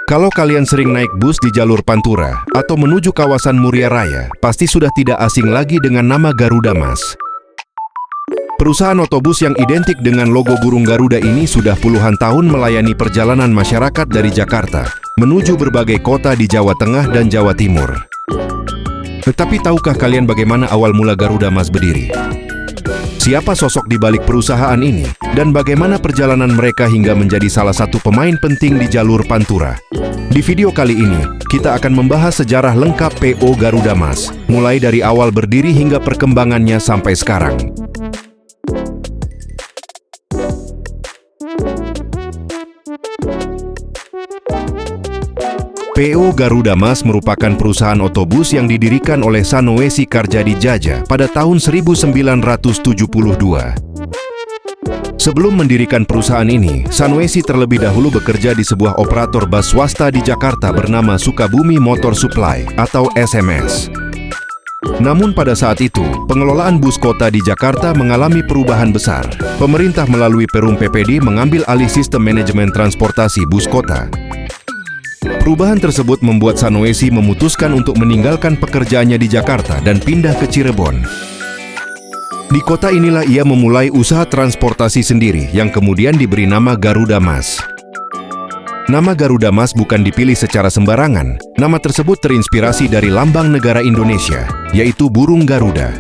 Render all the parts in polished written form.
Kalau kalian sering naik bus di jalur Pantura atau menuju kawasan Muria Raya, pasti sudah tidak asing lagi dengan nama Garuda Mas. Perusahaan otobus yang identik dengan logo burung Garuda ini sudah puluhan tahun melayani perjalanan masyarakat dari Jakarta menuju berbagai kota di Jawa Tengah dan Jawa Timur. Tetapi tahukah kalian bagaimana awal mula Garuda Mas berdiri? Siapa sosok di balik perusahaan ini? Dan bagaimana perjalanan mereka hingga menjadi salah satu pemain penting di jalur Pantura? Di video kali ini, kita akan membahas sejarah lengkap PO Garuda Mas, mulai dari awal berdiri hingga perkembangannya sampai sekarang. PO Garuda Mas merupakan perusahaan otobus yang didirikan oleh Sanoesi Karjadijatja pada tahun 1972. Sebelum mendirikan perusahaan ini, Sanoesi terlebih dahulu bekerja di sebuah operator bus swasta di Jakarta bernama Sukabumi Motor Supply atau SMS. Namun pada saat itu, pengelolaan bus kota di Jakarta mengalami perubahan besar. Pemerintah melalui Perum PPD mengambil alih sistem manajemen transportasi bus kota. Perubahan tersebut membuat Sanoesi memutuskan untuk meninggalkan pekerjaannya di Jakarta dan pindah ke Cirebon. Di kota inilah ia memulai usaha transportasi sendiri yang kemudian diberi nama Garuda Mas. Nama Garuda Mas bukan dipilih secara sembarangan. Nama tersebut terinspirasi dari lambang negara Indonesia, yaitu burung Garuda.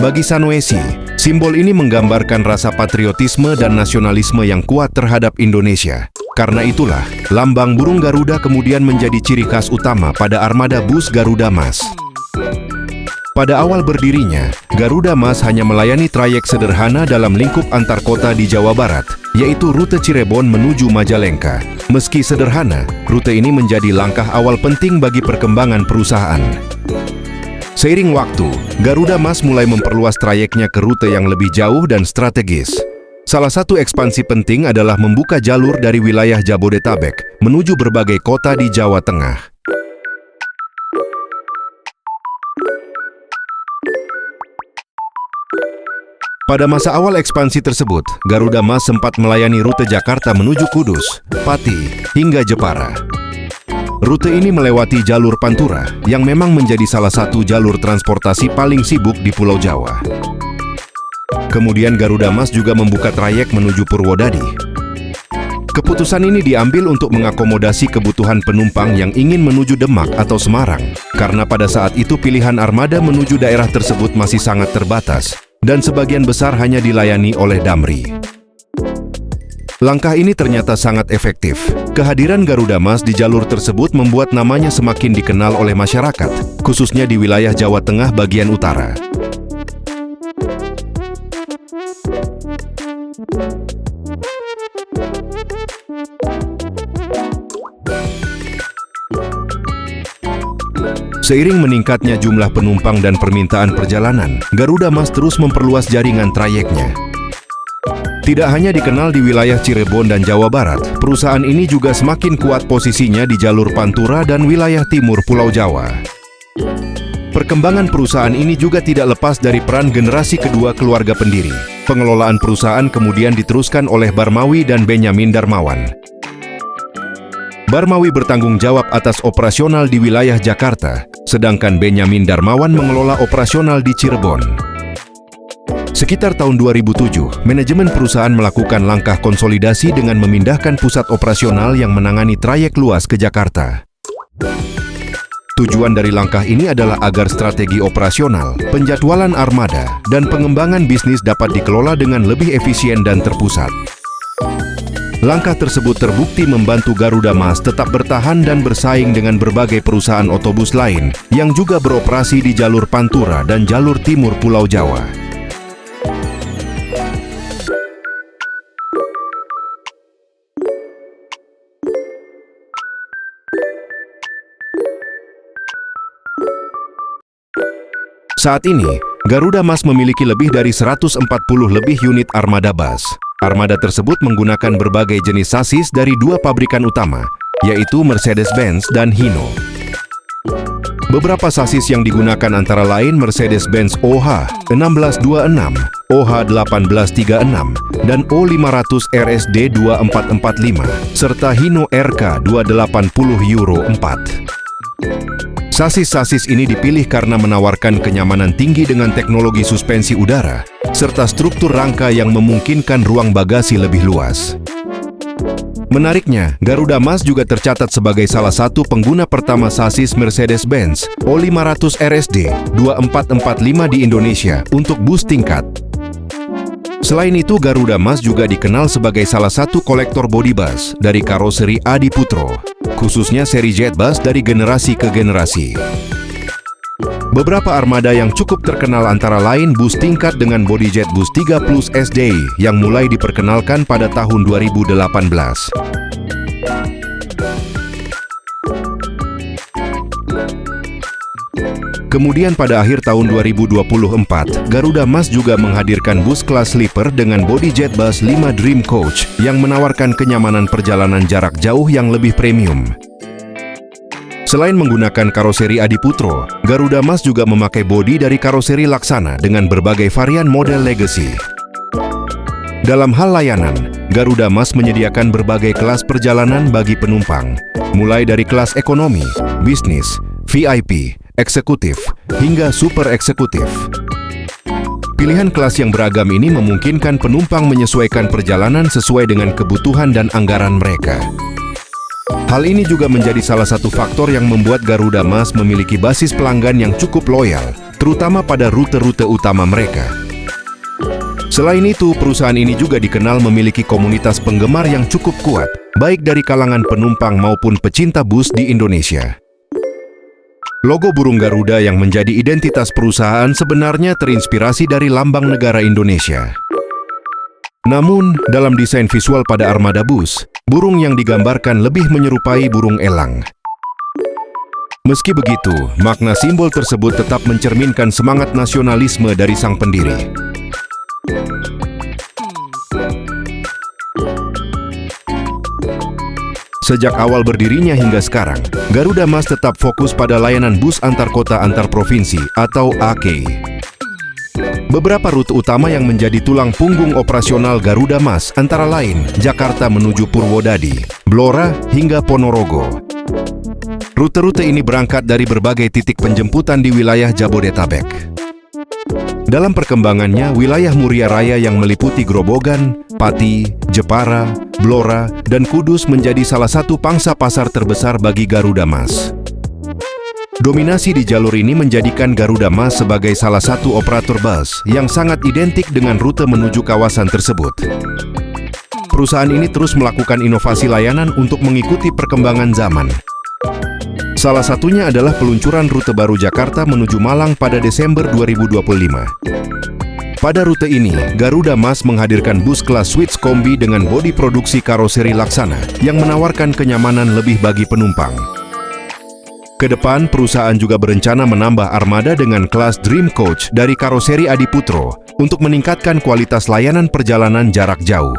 Bagi Sanoesi, simbol ini menggambarkan rasa patriotisme dan nasionalisme yang kuat terhadap Indonesia. Karena itulah, lambang burung Garuda kemudian menjadi ciri khas utama pada armada bus Garuda Mas. Pada awal berdirinya, Garuda Mas hanya melayani trayek sederhana dalam lingkup antar kota di Jawa Barat, yaitu rute Cirebon menuju Majalengka. Meski sederhana, rute ini menjadi langkah awal penting bagi perkembangan perusahaan. Seiring waktu, Garuda Mas mulai memperluas trayeknya ke rute yang lebih jauh dan strategis. Salah satu ekspansi penting adalah membuka jalur dari wilayah Jabodetabek menuju berbagai kota di Jawa Tengah. Pada masa awal ekspansi tersebut, Garuda Mas sempat melayani rute Jakarta menuju Kudus, Pati, hingga Jepara. Rute ini melewati jalur Pantura, yang memang menjadi salah satu jalur transportasi paling sibuk di Pulau Jawa. Kemudian Garuda Mas juga membuka trayek menuju Purwodadi. Keputusan ini diambil untuk mengakomodasi kebutuhan penumpang yang ingin menuju Demak atau Semarang, karena pada saat itu pilihan armada menuju daerah tersebut masih sangat terbatas, dan sebagian besar hanya dilayani oleh Damri. Langkah ini ternyata sangat efektif. Kehadiran Garuda Mas di jalur tersebut membuat namanya semakin dikenal oleh masyarakat, khususnya di wilayah Jawa Tengah bagian utara. Seiring meningkatnya jumlah penumpang dan permintaan perjalanan, Garuda Mas terus memperluas jaringan trayeknya. Tidak hanya dikenal di wilayah Cirebon dan Jawa Barat, perusahaan ini juga semakin kuat posisinya di jalur Pantura dan wilayah timur Pulau Jawa. Perkembangan perusahaan ini juga tidak lepas dari peran generasi kedua keluarga pendiri. Pengelolaan perusahaan kemudian diteruskan oleh Barmawi dan Benyamin Darmawan. Barmawi bertanggung jawab atas operasional di wilayah Jakarta, sedangkan Benyamin Darmawan mengelola operasional di Cirebon. Sekitar tahun 2007, manajemen perusahaan melakukan langkah konsolidasi dengan memindahkan pusat operasional yang menangani trayek luas ke Jakarta. Tujuan dari langkah ini adalah agar strategi operasional, penjadwalan armada, dan pengembangan bisnis dapat dikelola dengan lebih efisien dan terpusat. Langkah tersebut terbukti membantu Garuda Mas tetap bertahan dan bersaing dengan berbagai perusahaan otobus lain yang juga beroperasi di jalur Pantura dan jalur timur Pulau Jawa. Saat ini, Garuda Mas memiliki lebih dari 140 lebih unit armada bus. Armada tersebut menggunakan berbagai jenis sasis dari dua pabrikan utama, yaitu Mercedes-Benz dan Hino. Beberapa sasis yang digunakan antara lain Mercedes-Benz OH1626, OH1836, dan O500 RSD 2445, serta Hino RK 280 Euro 4. Sasis-sasis ini dipilih karena menawarkan kenyamanan tinggi dengan teknologi suspensi udara, serta struktur rangka yang memungkinkan ruang bagasi lebih luas. Menariknya, Garuda Mas juga tercatat sebagai salah satu pengguna pertama sasis Mercedes-Benz O500 RSD 2445 di Indonesia untuk bus tingkat. Selain itu, Garuda Mas juga dikenal sebagai salah satu kolektor body bus dari karoseri Adiputro, khususnya seri Jetbus dari generasi ke generasi. Beberapa armada yang cukup terkenal antara lain bus tingkat dengan bodi jet bus 3 Plus SDI yang mulai diperkenalkan pada tahun 2018. Kemudian pada akhir tahun 2024, Garuda Mas juga menghadirkan bus kelas sleeper dengan bodi jet bus 5 Dream Coach yang menawarkan kenyamanan perjalanan jarak jauh yang lebih premium. Selain menggunakan karoseri Adiputro, Garuda Mas juga memakai bodi dari karoseri Laksana dengan berbagai varian model Legacy. Dalam hal layanan, Garuda Mas menyediakan berbagai kelas perjalanan bagi penumpang, mulai dari kelas ekonomi, bisnis, VIP, eksekutif, hingga super eksekutif. Pilihan kelas yang beragam ini memungkinkan penumpang menyesuaikan perjalanan sesuai dengan kebutuhan dan anggaran mereka. Hal ini juga menjadi salah satu faktor yang membuat Garuda Mas memiliki basis pelanggan yang cukup loyal, terutama pada rute-rute utama mereka. Selain itu, perusahaan ini juga dikenal memiliki komunitas penggemar yang cukup kuat, baik dari kalangan penumpang maupun pecinta bus di Indonesia. Logo burung Garuda yang menjadi identitas perusahaan sebenarnya terinspirasi dari lambang negara Indonesia. Namun, dalam desain visual pada armada bus, burung yang digambarkan lebih menyerupai burung elang. Meski begitu, makna simbol tersebut tetap mencerminkan semangat nasionalisme dari sang pendiri. Sejak awal berdirinya hingga sekarang, Garuda Mas tetap fokus pada layanan bus antar kota antar provinsi atau AKI. Beberapa rute utama yang menjadi tulang punggung operasional Garuda Mas antara lain Jakarta menuju Purwodadi, Blora, hingga Ponorogo. Rute-rute ini berangkat dari berbagai titik penjemputan di wilayah Jabodetabek. Dalam perkembangannya, wilayah Muria Raya yang meliputi Grobogan, Pati, Jepara, Blora, dan Kudus menjadi salah satu pangsa pasar terbesar bagi Garuda Mas. Dominasi di jalur ini menjadikan Garuda Mas sebagai salah satu operator bus yang sangat identik dengan rute menuju kawasan tersebut. Perusahaan ini terus melakukan inovasi layanan untuk mengikuti perkembangan zaman. Salah satunya adalah peluncuran rute baru Jakarta menuju Malang pada Desember 2025. Pada rute ini, Garuda Mas menghadirkan bus kelas Switch Kombi dengan bodi produksi karoseri Laksana yang menawarkan kenyamanan lebih bagi penumpang. Kedepan, perusahaan juga berencana menambah armada dengan kelas Dream Coach dari karoseri Adiputro untuk meningkatkan kualitas layanan perjalanan jarak jauh.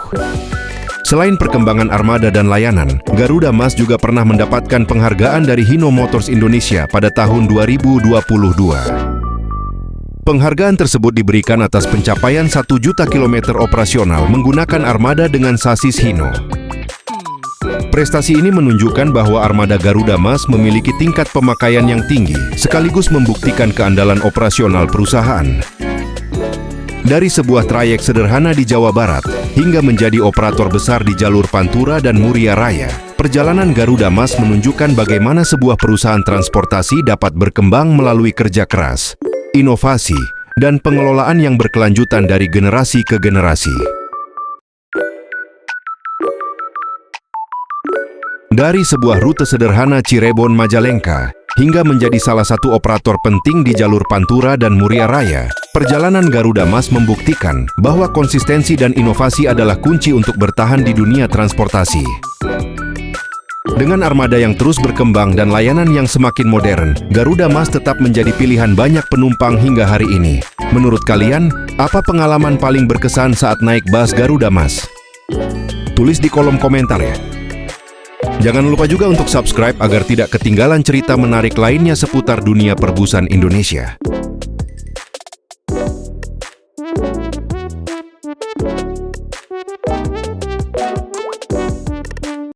Selain perkembangan armada dan layanan, Garuda Mas juga pernah mendapatkan penghargaan dari Hino Motors Indonesia pada tahun 2022. Penghargaan tersebut diberikan atas pencapaian 1 juta kilometer operasional menggunakan armada dengan sasis Hino. Prestasi ini menunjukkan bahwa armada Garuda Mas memiliki tingkat pemakaian yang tinggi, sekaligus membuktikan keandalan operasional perusahaan. Dari sebuah trayek sederhana di Jawa Barat, hingga menjadi operator besar di jalur Pantura dan Muria Raya, perjalanan Garuda Mas menunjukkan bagaimana sebuah perusahaan transportasi dapat berkembang melalui kerja keras, inovasi, dan pengelolaan yang berkelanjutan dari generasi ke generasi. Dari sebuah rute sederhana Cirebon-Majalengka, hingga menjadi salah satu operator penting di jalur Pantura dan Muria Raya, perjalanan Garuda Mas membuktikan bahwa konsistensi dan inovasi adalah kunci untuk bertahan di dunia transportasi. Dengan armada yang terus berkembang dan layanan yang semakin modern, Garuda Mas tetap menjadi pilihan banyak penumpang hingga hari ini. Menurut kalian, apa pengalaman paling berkesan saat naik bus Garuda Mas? Tulis di kolom komentar ya. Jangan lupa juga untuk subscribe agar tidak ketinggalan cerita menarik lainnya seputar dunia perbusan Indonesia.